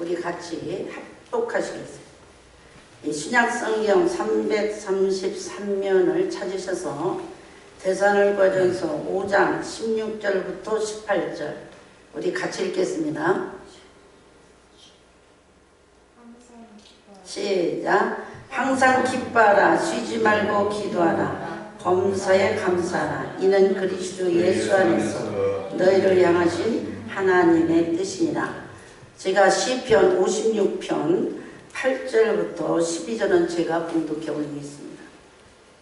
우리 같이 합독하시겠습니다. 이 신약성경 333면을 찾으셔서 데살로니가전서 5장 16절부터 18절 우리 같이 읽겠습니다. 시작. 항상 기뻐하라. 쉬지 말고 기도하라. 범사에 감사하라. 이는 그리스도 예수 안에서 너희를 향하신 하나님의 뜻이니라. 제가 시편 56편 8절부터 12절은 제가 봉독해 올리겠습니다.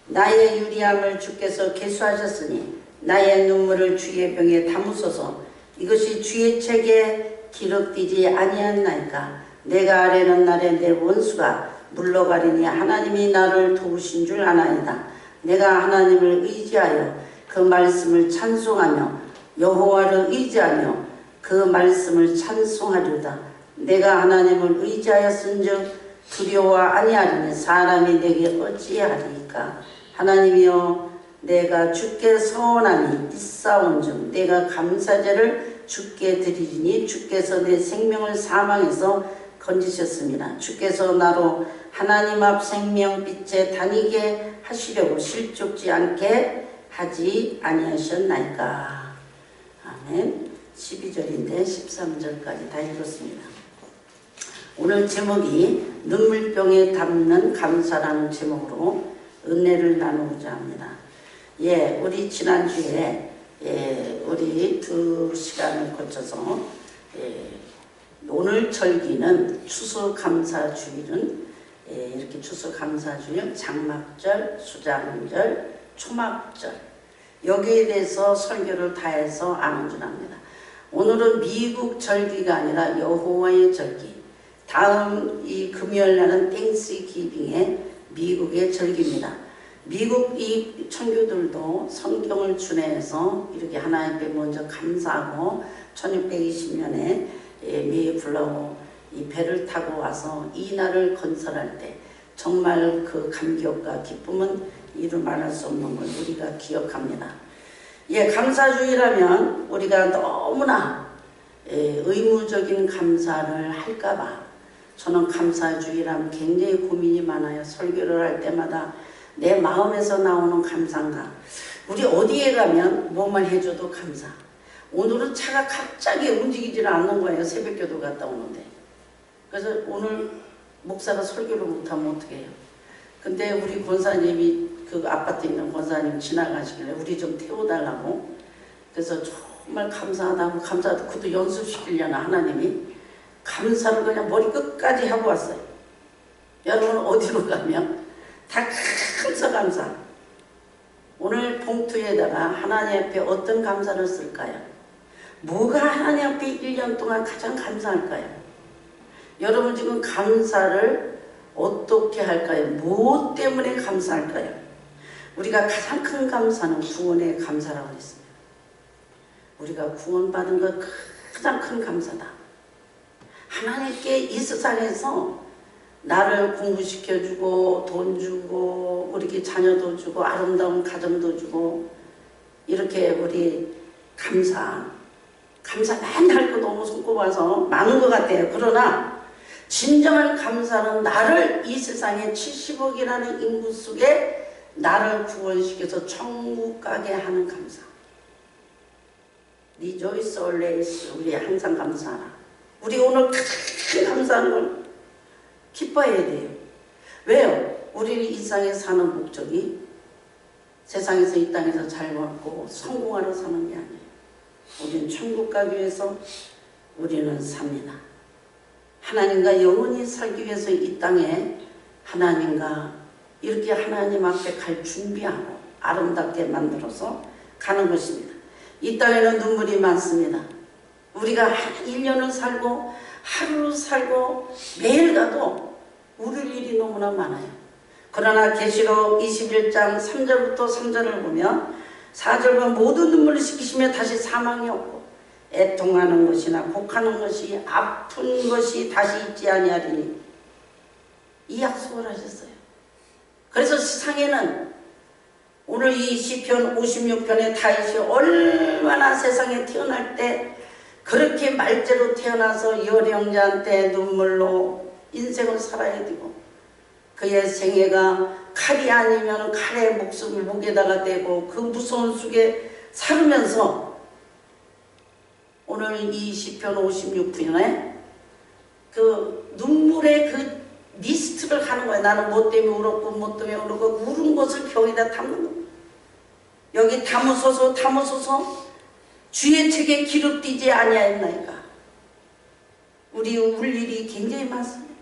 나의 유리함을 주께서 계수하셨으니 나의 눈물을 주의 병에 담으소서. 이것이 주의 책에 기록되지 아니하나이까. 내가 아뢰는 날에 내 원수가 물러가리니 하나님이 나를 도우신 줄 아나이다. 내가 하나님을 의지하여 그 말씀을 찬송하며 여호와를 의지하며 그 말씀을 찬송하리로다. 내가 하나님을 의지하였은즉 두려워 아니하리니 사람이 내게 어찌하리까. 하나님이여 내가 주께 서원하니 있사온즉 내가 감사제를 주께 드리리니 주께서 내 생명을 사망에서 건지셨습니다. 주께서 나로 하나님 앞 생명빛에 다니게 하시려고 실족지 않게 하지 아니하셨나이까. 아멘. 12절인데 13절까지 다 읽었습니다. 오늘 제목이 눈물병에 담는 감사라는 제목으로 은혜를 나누고자 합니다. 예, 우리 지난주에 우리 2시간을 거쳐서 오늘 절기는 추수감사주일은 이렇게 추수감사주일, 장막절, 수장절, 초막절 여기에 대해서 설교를 다 해서 안온준합니다. 오늘은 미국 절기가 아니라 여호와의 절기. 다음 이 금요일 날은 땡스기빙의 미국의 절기입니다. 미국 이 청교들도 성경을 준해해서 이렇게 하나님께 먼저 감사하고 1620년에 메이플라워 이 배를 타고 와서 이 날을 건설할 때 정말 그 감격과 기쁨은 이루 말할 수 없는 걸 우리가 기억합니다. 예, 감사주의라면 우리가 너무나 의무적인 감사를 할까봐 저는 감사주의라면 굉장히 고민이 많아요. 설교를 할 때마다 내 마음에서 나오는 감사인가. 우리 어디에 가면 뭐만 해줘도 감사. 오늘은 차가 갑자기 움직이질 않는 거예요. 새벽기도 갔다 오는데. 그래서 오늘 목사가 설교를 못하면 어떻게 해요? 근데 우리 권사님이 그 아파트 있는 권사님 지나가시길래 우리 좀 태워달라고. 그래서 정말 감사하다고 그것도 연습시키려나 하나님이 감사를 그냥 머리 끝까지 하고 왔어요. 여러분 어디로 가면 다 감사. 오늘 봉투에다가 하나님 앞에 어떤 감사를 쓸까요? 뭐가 하나님 앞에 1년 동안 가장 감사할까요? 여러분 지금 감사를 어떻게 할까요? 무엇 때문에 감사할까요? 우리가 가장 큰 감사는 구원의 감사라고 했습니다. 우리가 구원받은 것 가장 큰 감사다. 하나님께 이 세상에서 나를 공부시켜주고 돈 주고 우리 자녀도 주고 아름다운 가정도 주고 이렇게 우리 감사 많이 할 거 너무 손꼽아서 많은 것 같아요. 그러나 진정한 감사는 나를 이 세상에 70억이라는 인구 속에 나를 구원시켜서 천국 가게 하는 감사. 리조이스 올레이스 우리 항상 감사하라. 우리 오늘 큰 감사하는 걸 기뻐해야 돼요. 왜요? 우리 이 세상에 사는 목적이 세상에서 이 땅에서 잘 먹고 성공하러 사는 게 아니에요. 우리는 천국 가기 위해서 우리는 삽니다. 하나님과 영원히 살기 위해서 이 땅에 하나님과 이렇게 하나님 앞에 갈 준비하고 아름답게 만들어서 가는 것입니다. 이 땅에는 눈물이 많습니다. 우리가 1년을 살고 하루 살고 매일 가도 울을 일이 너무나 많아요. 그러나 계시록 21장 3절부터 3절을 보면 4절과 모든 눈물을 씻기시며 다시 사망이 없고 애통하는 것이나 곡하는 것이 아픈 것이 다시 있지 아니하리니 이 약속을 하셨어요. 그래서 세상에는 오늘 이 시편 56편의 다윗이 얼마나 세상에 태어날 때 그렇게 말죄로 태어나서 여령자한테 눈물로 인생을 살아야 되고 그의 생애가 칼이 아니면 칼의 목숨을 목에다가 대고 그 무서운 속에 살으면서 오늘 이 시편 56편에 그 눈물의 그 리스트를 하는 거예요. 나는 뭐 때문에 울었고 뭐 때문에 울었고 울은 것을 병에다 담는 거예요. 여기 담으소서 담으소서 주의 책에 기록되지 아니하였나이까. 우리 울 일이 굉장히 많습니다.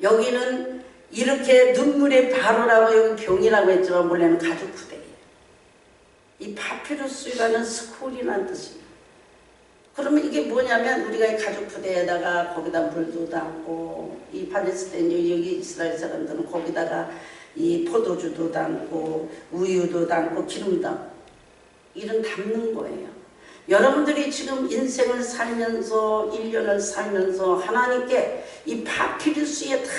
여기는 이렇게 눈물의 바로라고 여기 병이라고 했지만 원래는 가죽 부대예요. 이 파피루스라는 스콜이라는 뜻입니다. 그러면 이게 뭐냐면 우리가 이 가죽 부대에다가 거기다 물도 담고 이 팔레스타인 여기 이스라엘 사람들은 거기다가 이 포도주도 담고 우유도 담고 기름 담고 이런 담는 거예요. 여러분들이 지금 인생을 살면서 1년을 살면서 하나님께 이 파피루스에 다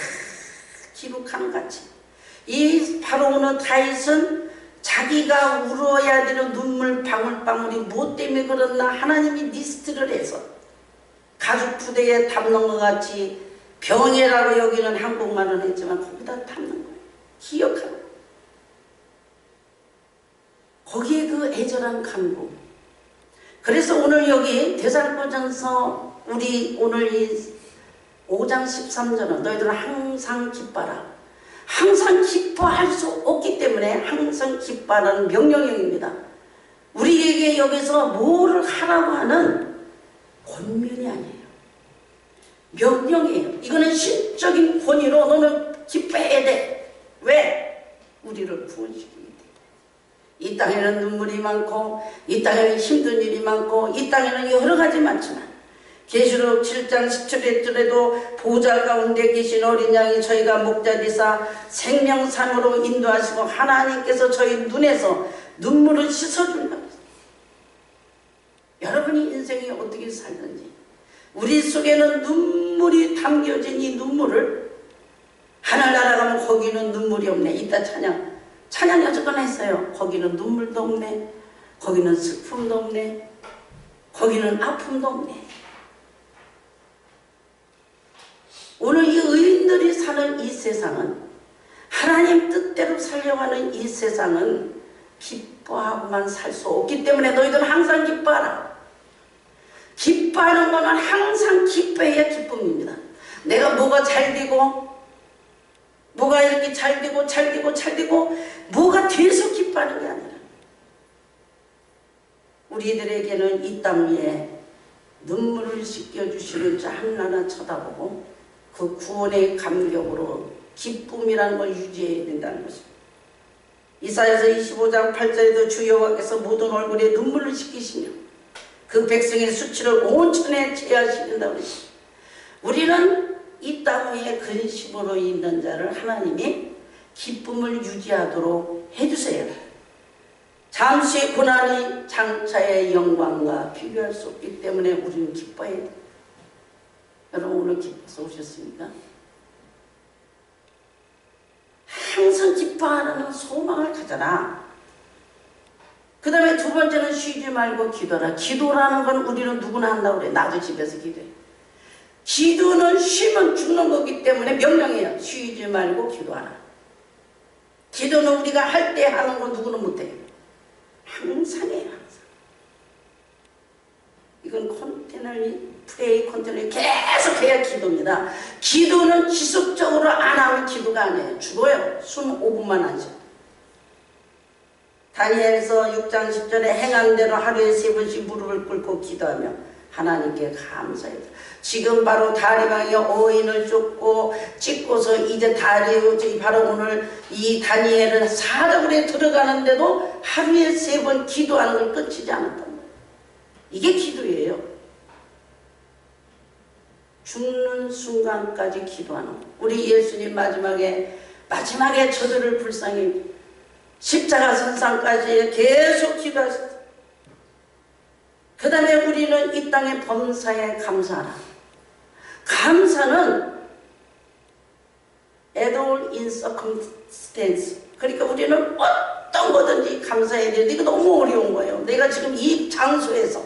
기록하는 같이 이 바로는 다윗은 자기가 울어야 되는 눈물 방울방울이 뭐 때문에 그렇나 하나님이 리스트를 해서 가죽 부대에 담는 것 같이 병해라고 여기는 한국말은 했지만 거기다 담는 거예요. 기억하는 거예요. 거기에 그 애절한 간구. 그래서 오늘 여기 데살로니가전서 우리 오늘 이 5장 13절은 너희들은 항상 기뻐하라. 항상 기뻐할 수 없기 때문에 항상 기뻐하라는 명령형입니다. 우리에게 여기서 뭐를 하라고 하는 권면이 아니에요. 명령이에요. 이거는 신적인 권위로 너는 기뻐해야 돼. 왜? 우리를 구원시키기 때문에. 이 땅에는 눈물이 많고 이 땅에는 힘든 일이 많고 이 땅에는 여러 가지 많지만 계시록 7장 17절에도 보좌 가운데 계신 어린 양이 저희가 목자 되사 생명산으로 인도하시고 하나님께서 저희 눈에서 눈물을 씻어준다고 했어요. 여러분이 인생이 어떻게 살든지 우리 속에는 눈물이 담겨진 이 눈물을 하늘나라 가면 거기는 눈물이 없네. 이따 찬양 여태껏 했어요. 거기는 눈물도 없네. 거기는 슬픔도 없네. 거기는 아픔도 없네. 오늘 이 의인들이 사는 이 세상은 하나님 뜻대로 살려가는 이 세상은 기뻐하고만 살 수 없기 때문에 너희들은 항상 기뻐하라. 기뻐하는 것은 항상 기뻐해야 기쁨입니다. 내가 뭐가 잘 되고 뭐가 이렇게 잘 되고 뭐가 돼서 기뻐하는 게 아니라 우리들에게는 이 땅 위에 눈물을 씻겨주시는 자 하나하나 쳐다보고 그 구원의 감격으로 기쁨이라는 걸 유지해야 된다는 것입니다. 이사야서 25장 8절에도 주 여호와께서 모든 얼굴에 눈물을 씻기시며 그 백성의 수치를 온천에 제하시는다고 했습니다. 우리는 이 땅 위에 근심으로 있는 자를 하나님이 기쁨을 유지하도록 해주세요. 잠시 고난이 장차의 영광과 비교할 수 없기 때문에 우리는 기뻐해야 돼요. 여러분 오늘 기뻐서 오셨습니까? 항상 기뻐하는 소망을 가져라. 그 다음에 두 번째는 쉬지 말고 기도하라. 기도라는 건 우리는 누구나 한다고 그래. 나도 집에서 기도해. 기도는 쉬면 죽는 거기 때문에 명령이에요. 쉬지 말고 기도하라. 기도는 우리가 할 때 하는 거 누구는 못해요. 항상 해요. 항상. 이건 컨테너리 프레이 컨테너리 계속 해야 기도입니다. 기도는 지속적으로 안 하면 기도가 아니에요. 죽어요. 숨 5분만 하죠. 다니엘서 6장 10절에 행한 대로 하루에 3번씩 무릎을 꿇고 기도하며 하나님께 감사해요. 지금 바로 다리방에 어인을 찍고서 이제 바로 오늘 이 다니엘은 사덕에 들어가는데도 하루에 3번 기도하는 걸 끝이지 않았단 말이에요. 이게 기도예요. 죽는 순간까지 기도하는 거. 우리 예수님 마지막에 저들을 불쌍히 십자가 선상까지 계속 기도하셨어요. 그 다음에 우리는 이 땅의 범사에 감사하라. 감사는 at all in circumstance. 그러니까 우리는 어떤 거든지 감사해야 되는데 이거 너무 어려운 거예요. 내가 지금 이 장소에서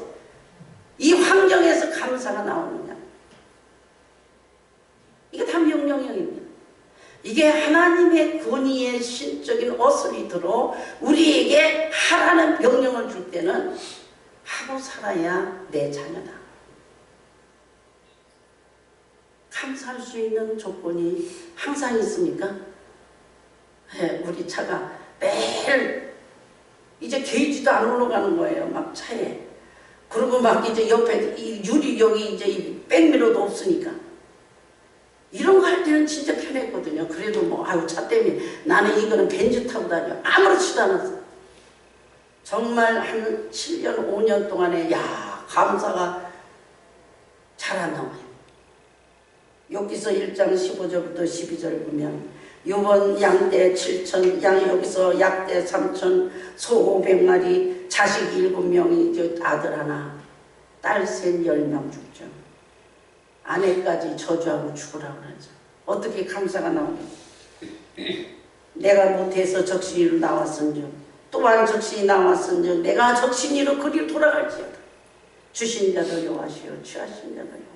이 환경에서 감사가 나오느냐? 이게 다 명령형입니다. 이게 하나님의 권위의 신적인 어소리대로 우리에게 하라는 명령을 줄 때는 하고 살아야 내 자녀다. 감사할 수 있는 조건이 항상 있습니까? 네, 우리 차가 매일 이제 게이지도 안 올라가는 거예요. 막 차에. 그리고 막 이제 옆에 이 유리 여기 이제 이 백미러도 없으니까. 이런 거 할 때는 진짜 편했거든요. 그래도 뭐 아유 차 때문에 나는 이거는 벤츠 타고 다녀. 아무렇지도 않았어. 정말 한 7년 5년 동안에 야 감사가 잘 안 나와요. 여기서 1장 15절부터 12절 보면 요번 양떼 7천, 양 여기서 약떼 3천, 소 500마리, 자식 7명이 아들 하나, 딸 셋 10명 죽죠. 아내까지 저주하고 죽으라고 그러죠. 어떻게 감사가 나오냐? 내가 못해서 적신이로 나왔은즉 또한 적신이 나왔은즉 내가 적신이로 그리 돌아갈지어다. 주신 자도 여호와시요 취하신 자도 여호와시요.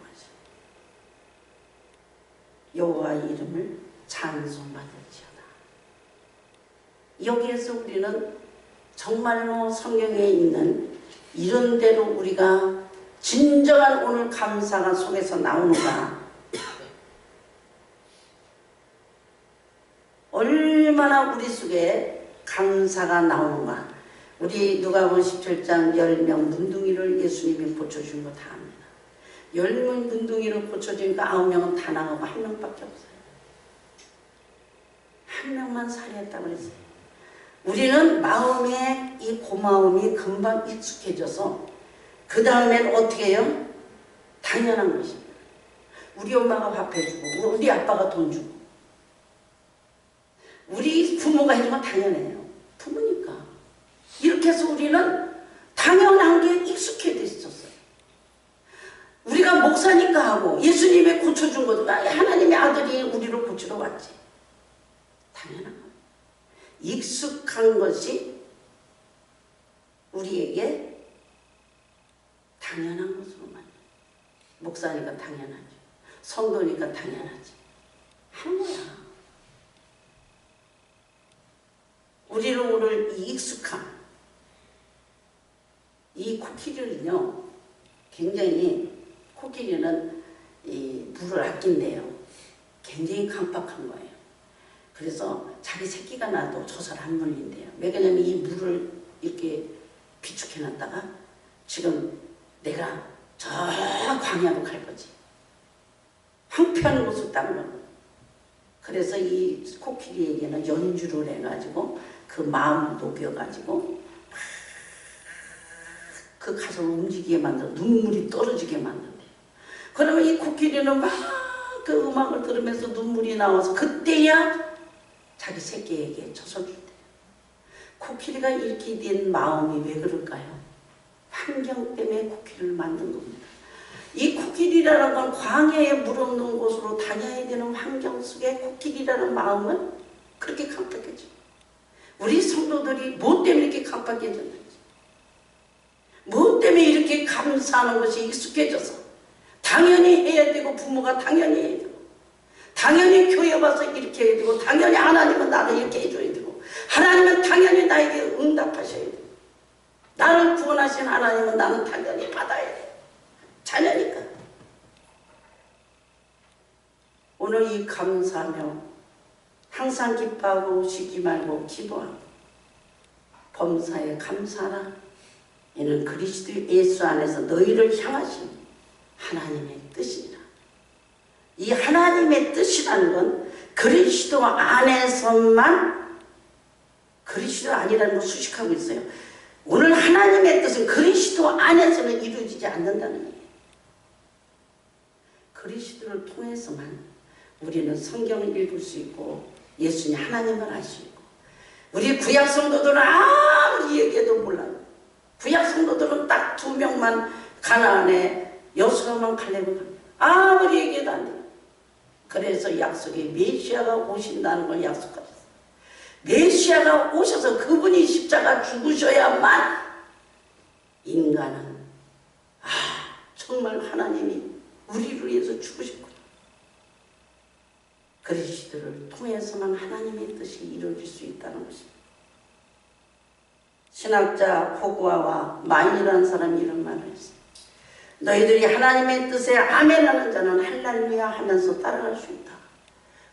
여호와의 이름을 찬송받을지어다. 여기에서 우리는 정말로 성경에 있는 이런 대로 우리가 진정한 오늘 감사가 속에서 나오는가, 얼마나 우리 속에 감사가 나오는가. 우리 누가복음 17장 10명 문둥이를 예수님이 고쳐준 거 다 압니다. 10명 문둥이를 고쳐주니까 9명은 다 나가고 1명밖에 없어요. 1명만 살해했다고 그랬어요. 우리는 마음에 이 고마움이 금방 익숙해져서 그 다음엔 어떻게 해요? 당연한 것입니다. 우리 엄마가 밥 해주고 우리 아빠가 돈 주고 우리 부모가 해주면 당연해요. 부모니까. 이렇게 해서 우리는 당연한 게 익숙해져 있었어요. 우리가 목사니까 하고 예수님이 고쳐준 것도 하나님의 아들이 우리를 고치러 왔지. 당연한 거예요. 익숙한 것이 우리에게 당연한 것으로만. 목사니까 당연하지. 성도니까 당연하지. 하는 거야. 우리는 오늘 이 익숙함, 이 코끼리는요, 굉장히 코끼리는 이 물을 아낀대요. 굉장히 강박한 거예요. 그래서 자기 새끼가 나도 젖을 안 물린대요. 왜냐면 이 물을 이렇게 비축해놨다가 지금 내가 저 광야로 갈 거지. 황폐한 곳을 따르는. 그래서 이 코끼리에게는 연주를 해가지고 그 마음을 녹여가지고 그 가슴을 움직이게 만들어 눈물이 떨어지게 만든대요. 그러면 이 코끼리는 막 그 음악을 들으면서 눈물이 나와서 그때야 자기 새끼에게 젖어준대요. 코끼리가 이렇게 된 마음이 왜 그럴까요? 환경 때문에 코끼리를 만든 겁니다. 이 코끼리라는 건 광야에 물 없는 곳으로 다녀야 되는 환경 속에 코끼리라는 마음은 그렇게 강박해져. 우리 성도들이 뭐 때문에 이렇게 강박해졌는지, 뭐 때문에 이렇게 감사하는 것이 익숙해져서 당연히 해야 되고 부모가 당연히 해야 되고 당연히 교회 와서 이렇게 해야 되고 당연히 하나님은 나를 이렇게 해줘야 되고 하나님은 당연히 나에게 응답하셔야 되고 나를 구원하신 하나님은 나는 당연히 받아야 돼. 자녀니까. 오늘 이 감사하며 항상 기뻐하고 쉬지 말고 기도하고 범사에 감사하라. 이는 그리스도 예수 안에서 너희를 향하신 하나님의 뜻이니라. 이 하나님의 뜻이라는 건 그리스도 안에서만, 그리스도 아니라는 걸 수식하고 있어요. 오늘 하나님의 뜻은 그리스도 안에서는 이루어지지 않는다는 거예요. 그리스도를 통해서만 우리는 성경을 읽을 수 있고 예수님 하나님을 알 수 있고, 우리 구약 성도들은 아무리 얘기해도 몰라요. 구약 성도들은 딱 2명만 가나안에 여수가만 갈렙을 갑니다. 아무리 얘기해도 안 돼요. 그래서 약속에 메시아가 오신다는 걸 약속하셨어요. 메시아가 오셔서 그분이 십자가 죽으셔야만 인간은 정말 하나님이 우리를 위해서 죽으셨구나. 그리스도를 통해서만 하나님의 뜻이 이루어질 수 있다는 것입니다. 신학자 호구아와 마인이라는 사람이 이런 말을 했어요. 너희들이 하나님의 뜻에 아멘하는 자는 할렐루야 하면서 따라갈 수 있다.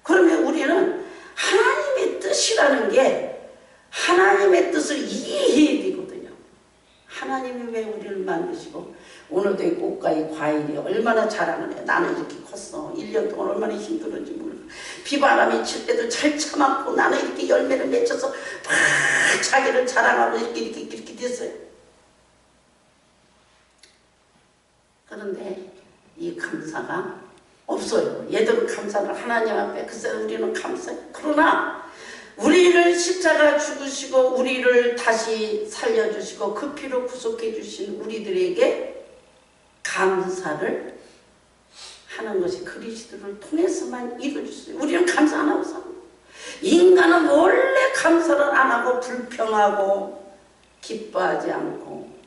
그러면 우리는 하나님의 뜻이라는 게 하나님의 뜻을 이해해야 되거든요. 하나님이 왜 우리를 만드시고 오늘도 이 꽃과 이 과일이 얼마나 자랑을 해. 나는 이렇게 컸어. 1년 동안 얼마나 힘들었는지 몰라. 비바람이 칠 때도 잘 참았고 나는 이렇게 열매를 맺혀서 막 자기를 자랑하고 이렇게 됐어요. 그런데 이 감사가 없어요. 얘들은 감사를 하나님 앞에 글쎄 우리는 감사해요. 그러나 우리를 십자가 죽으시고 우리를 다시 살려주시고 그 피로 구속해 주신 우리들에게 감사를 하는 것이 그리스도를 통해서만 이루어질 수 있어요. 우리는 감사 안 하고 삽니다. 인간은 원래 감사를 안 하고 불평하고 기뻐하지 않고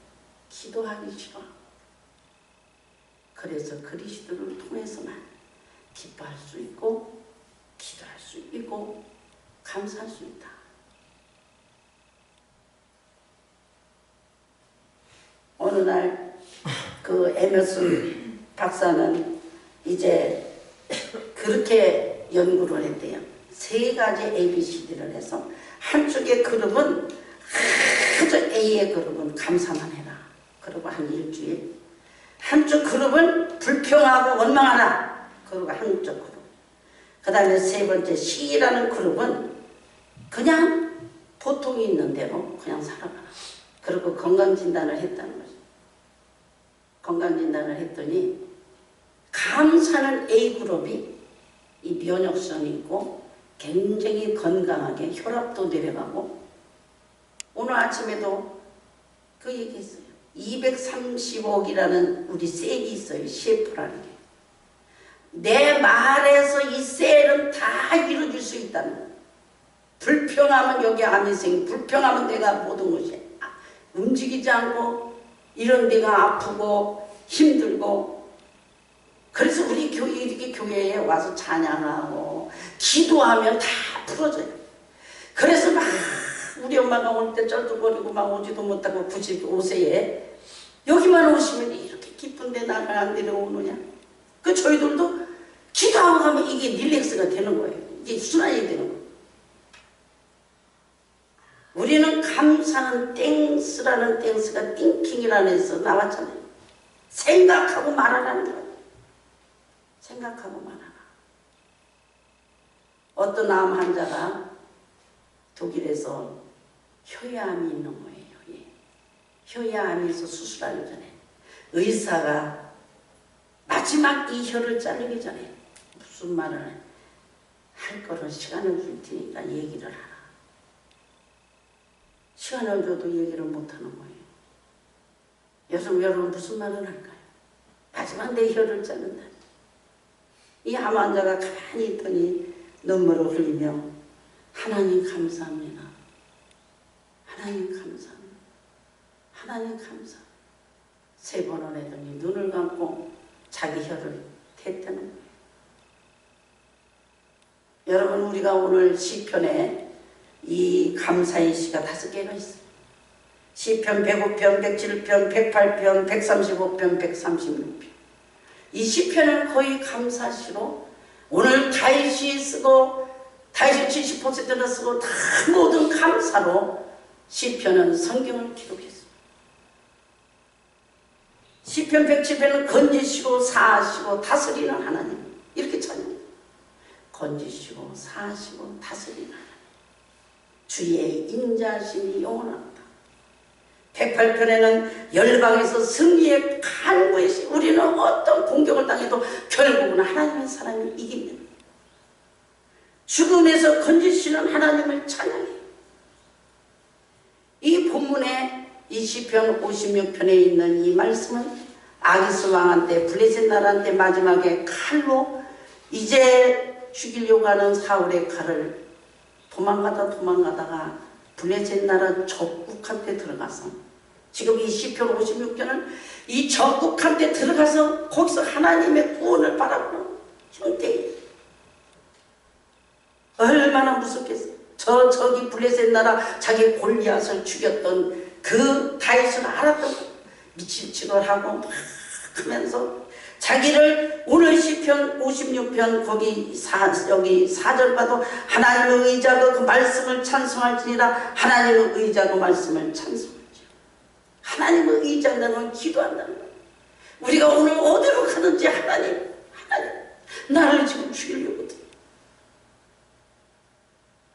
기도하기 싫어. 그래서 그리스도를 통해서만 기뻐할 수 있고 기도할 수 있고 감사할 수 있다. 어느 날 그 에머슨 박사는 이제 그렇게 연구를 했대요. 3가지 ABCD를 해서 한쪽의 그룹은 아주 A의 그룹은 감사만 해라. 그리고 한 일주일. 한쪽 그룹은 불평하고 원망하라. 그리고 한쪽 그룹. 그 다음에 3번째 C라는 그룹은 그냥 보통이 있는 대로 그냥 살아가라. 그리고 건강진단을 했다는 거죠. 건강진단을 했더니 감사는 A그룹이 이 면역성이 있고 굉장히 건강하게 혈압도 내려가고 오늘 아침에도 그 얘기했어요. 235억이라는 우리 셀이 있어요. CF라는 게. 내 말에서 이 셀은 다 이루어질 수 있다는 거예요. 불평하면 여기 암이 생기고 불평하면 내가 모든 것이 움직이지 않고 이런 데가 아프고 힘들고 그래서 우리 이렇게 교회에 와서 찬양하고 기도하면 다 풀어져요. 그래서 막 우리 엄마가 올 때 쩔뚝거리고 막 오지도 못하고 95세에 여기만 오시면 이렇게 기쁜데 나를 안 데려오느냐. 그 저희들도 기도하고 가면 이게 릴렉스가 되는 거예요. 이게 순환이 되는 거예요. 우리는 감사는 땡스라는 땡스가 띵킹이라는 데서 나왔잖아요. 생각하고 말하라는 거예요. 생각하고 말하라. 어떤 암 환자가 독일에서 혀에암이 있는 거예요. 예. 혀에암에서 수술하기 전에 의사가 마지막 이 혀를 자르기 전에 무슨 말을 할 거를 시간을 줄 테니까 얘기를 하라. 시간을 줘도 얘기를 못하는 거예요. 여러분 무슨 말을 할까요? 마지막 내 혀를 자른다. 이 암 환자가 가만히 있더니 눈물을 흘리며 하나님 감사합니다. 하나님 감사합니다. 하나님 감사. 3번을 했더니 눈을 감고 자기 혀를 댔다는 거예요. 여러분 우리가 오늘 시편에 이 감사의 시가 5개가 있어요. 시편 105편, 107편, 108편, 135편, 136편. 이 시편은 거의 감사시로 오늘 다윗이 쓰고 다윗이 70%나 쓰고 다 모든 감사로 시편은 성경을 기록했습니다. 시편 107편은 건지시고 사하시고 다스리는 하나님 이렇게 찬양해요. 건지시고 사하시고 다스리는 하나님 주의 인자심이 영원하다. 108편에는 열방에서 승리의 간구의 시 우리는 어떤 공격을 당해도 결국은 하나님의 사람이 이깁니다. 죽음에서 건지시는 하나님을 찬양해요. 이 본문에 이 시편 56편에 있는 이 말씀은 아기스 왕한테 블레셋 나라한테 마지막에 칼로 이제 죽이려고 하는 사울의 칼을 도망가다가 블레셋 나라 적국한테 들어가서 지금 이 시편 56편은 이 적국한테 들어가서 거기서 하나님의 구원을 바라보는 형태예요. 얼마나 무섭겠어요. 저기 블레셋 나라 자기 골리앗을 죽였던 그 다윗을 알았던 거. 미칠 짓을 하고 막 하면서 자기를 오늘 시편 56편 거기 여기 4절 봐도 하나님의 의자가 그 말씀을 찬송할지니라. 하나님의 의자가 말씀을 찬송할지니라. 하나님의 의자는 기도한다는 거예요. 우리가 오늘 어디로 가든지 하나님 나를 지금 죽이려거든.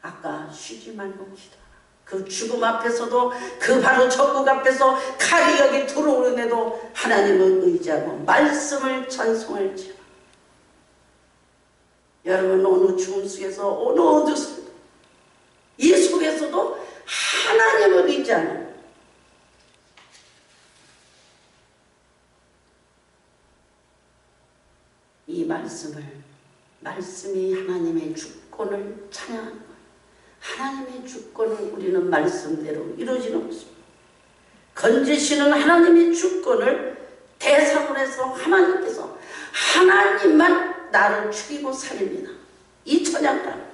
아까 쉬지 말고 기도하라. 그 죽음 앞에서도 그 바로 적국 앞에서 칼이 여기 들어오는데도 하나님을 의지하고 말씀을 찬송할지라. 여러분 어느 죽음 속에서 어느 어둠 이 속에서도 하나님을 의지하는 이 말씀이 하나님의 주권을 찬양하는 거예요. 하나님의 주권을 우리는 말씀대로 이루어지는 것입니다. 건지시는 하나님의 주권을 대상으로 해서 하나님께서 하나님만 나를 죽이고 살립니다. 이 찬양을.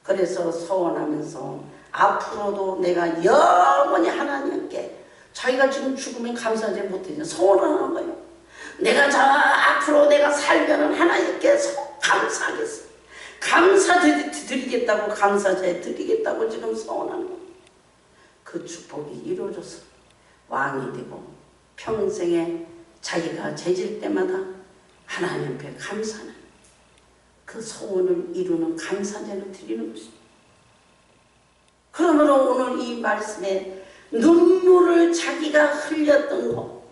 그래서 서원하면서 앞으로도 내가 영원히 하나님께 자기가 지금 죽으면 감사하지 못해서 서원하는 거예요. 내가 앞으로 내가 살면은 하나님께 감사하겠어. 감사드리겠다고 감사제 드리겠다고 지금 서원하는 거예요. 그 축복이 이루어져서 왕이 되고 평생에 자기가 재질 때마다 하나님 앞에 감사하는 그 소원을 이루는 감사제를 드리는 것입니다. 그러므로 오늘 이 말씀에 눈물을 자기가 흘렸던 거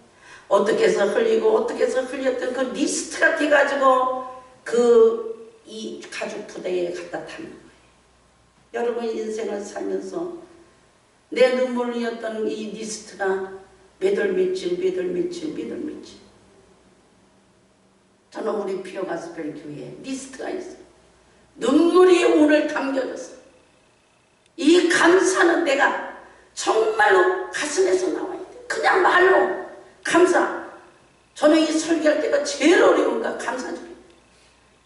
어떻게 해서 흘리고 어떻게 해서 흘렸던 그 리스트가 돼가지고 이 가죽 부대에 갖다 타는 거예요. 여러분 인생을 살면서 내 눈물을 흘렸던 이 리스트가 몇 월 며칠 저는 우리 피어 가스펠 교회에 리스트가 있어요. 눈물이 오늘 담겨져서 이 감사는 내가 정말로 가슴에서 나와야 돼. 그냥 말로 감사. 저는 이 설교할 때가 제일 어려운가 감사드려요.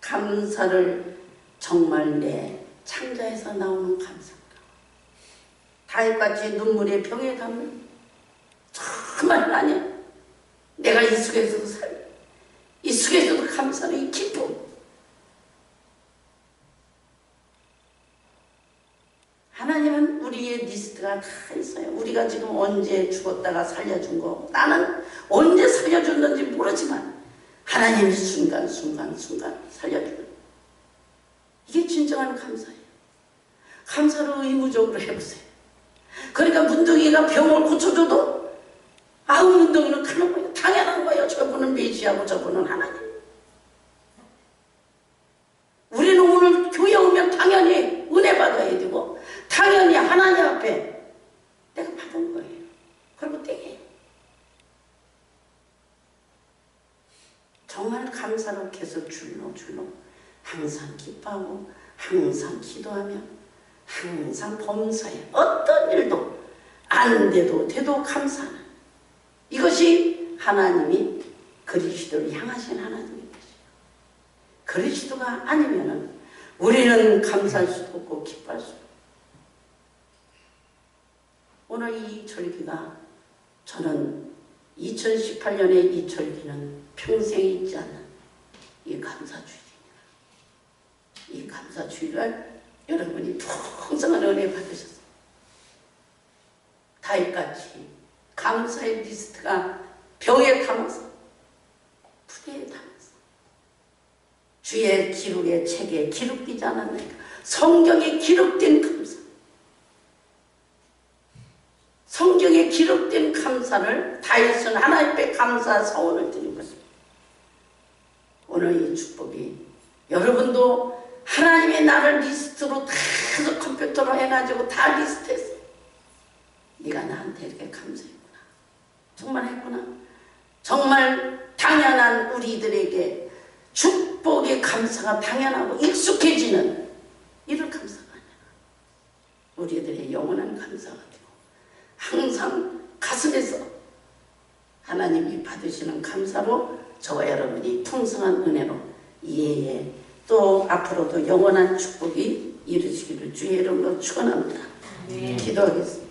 감사를 정말 내 창자에서 나오는 감사인가. 다윗같이 눈물의 병에 담는 정말 아니야. 내가 이 속에서도 살려. 이 속에서도 감사는 이 기쁨. 하나님은 우리의 리스트가 다 있어요. 우리가 지금 언제 죽었다가 살려준 거 나는 언제 살려줬는지 모르지만 하나님이 순간순간 살려주는 이게 진정한 감사예요. 감사를 의무적으로 해보세요. 그러니까 문둥이가 병을 고쳐줘도 문둥이는 크는 거예요. 당연한 거예요. 저분은 메시아고 저분은 하나님. 우리는 오늘 교회 오면 당연히 은혜 받아야 되고 당연히 하나님 앞에 내가 받은 거예요. 그리고 땡이에요. 정말 감사로 계속 줄로 항상 기뻐하고 항상 기도하며 항상 범사에 어떤 일도 안 돼도 감사하는 이것이 하나님이 그리스도를 향하신 하나님인 것이에요. 그리스도가 아니면은 우리는 감사할 수도 없고 기뻐할 수도 없고. 오늘 이 절기가 저는 2018년의 이 절기는 평생 잊지 않는 이 감사주일입니다. 이 감사주일을 여러분이 풍성한 은혜 받으셨어요. 다윗같이 감사의 리스트가 병에 담아서 부대에 담아서 주의 기록의 책에 기록되지 않았는가. 성경에 기록된 감사, 성경에 기록된 감사를 다윗은 하나님 앞에 감사 서원을 드린 것입니다. 오늘 이 축복이 여러분도 하나님의 나를 리스트로 다 컴퓨터로 해가지고 다 리스트했어. 네가 나한테 이렇게 감사했구나. 정말 했구나. 정말 당연한 우리들에게 축복의 감사가 당연하고 익숙해지는 이런 감사가 아니라 우리들의 영원한 감사가 되고 항상 가슴에서 하나님이 받으시는 감사로 저와 여러분이 풍성한 은혜로 예예 또 앞으로도 영원한 축복이 이루시기를 주의 이름으로 축원합니다. 기도하겠습니다.